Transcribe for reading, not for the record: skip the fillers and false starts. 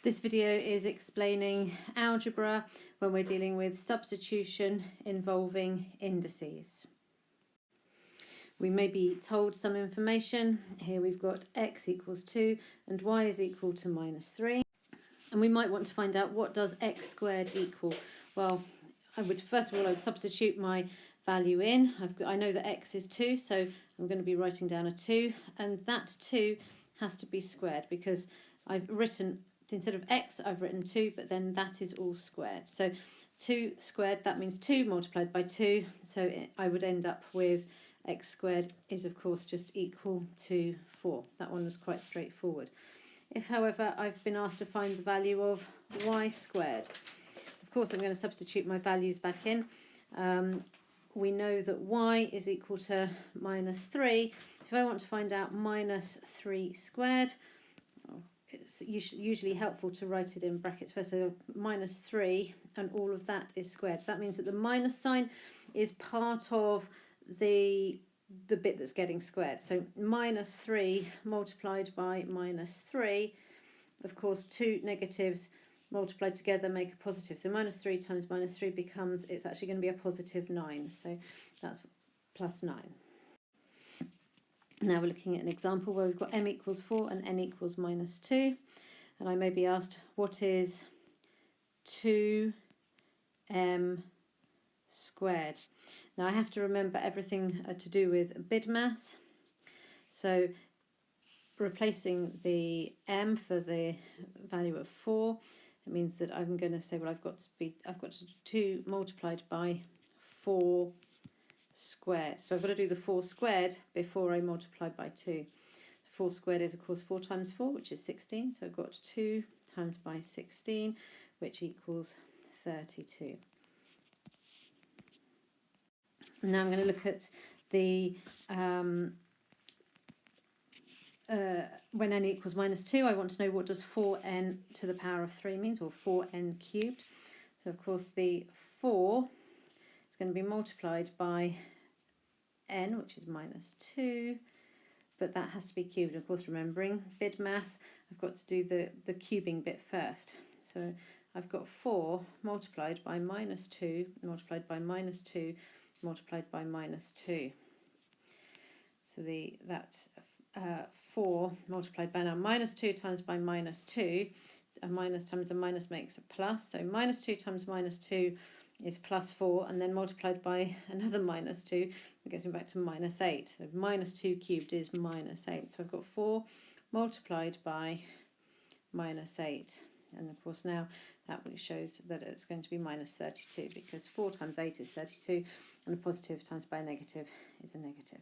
This video is explaining algebra when we're dealing with substitution involving indices. We may be told some information. Here we've got x equals 2 and y is equal to minus 3. And we might want to find out, what does x squared equal? Well, first of all, I would substitute my value in. I know that x is 2, so I'm going to be writing down a 2, and that 2 has to be squared because I've written, instead of x, I've written 2, but then that is all squared. So 2 squared, that means 2 multiplied by 2, so I would end up with x squared is of course just equal to 4. That one was quite straightforward. If, however, I've been asked to find the value of y squared, of course I'm going to substitute my values back in. We know that y is equal to minus 3. If I want to find out minus 3 squared, it's usually helpful to write it in brackets first. So minus 3 and all of that is squared. That means that the minus sign is part of the bit that's getting squared. So minus 3 multiplied by minus 3, of course 2 negatives multiplied together make a positive. So minus 3 times minus 3 becomes, it's actually going to be a positive 9. So that's plus 9. Now we're looking at an example where we've got m equals 4 and n equals minus 2. And I may be asked, what is 2m squared? Now I have to remember everything to do with bid maths. So replacing the m for the value of 4, it means that I'm going to say, well, I've got to do 2 multiplied by 4 squared. So I've got to do the 4 squared before I multiply by 2. 4 squared is, of course, 4 times 4, which is 16. So I've got 2 times by 16, which equals 32. Now I'm going to look at the when n equals minus 2, I want to know, what does 4n to the power of 3 means, or 4n cubed. So of course the 4 is going to be multiplied by n, which is minus 2, but that has to be cubed. Of course, remembering bid maths, I've got to do the cubing bit first. So I've got 4 multiplied by minus 2, multiplied by minus 2, multiplied by minus 2. So that's 4 multiplied by, now minus 2 times by minus 2, a minus times a minus makes a plus, so minus 2 times minus 2 is plus 4, and then multiplied by another minus 2, it gets me back to minus 8. So minus 2 cubed is minus 8. So I've got 4 multiplied by minus 8. And of course now that shows that it's going to be minus 32, because 4 times 8 is 32, and a positive times by a negative is a negative.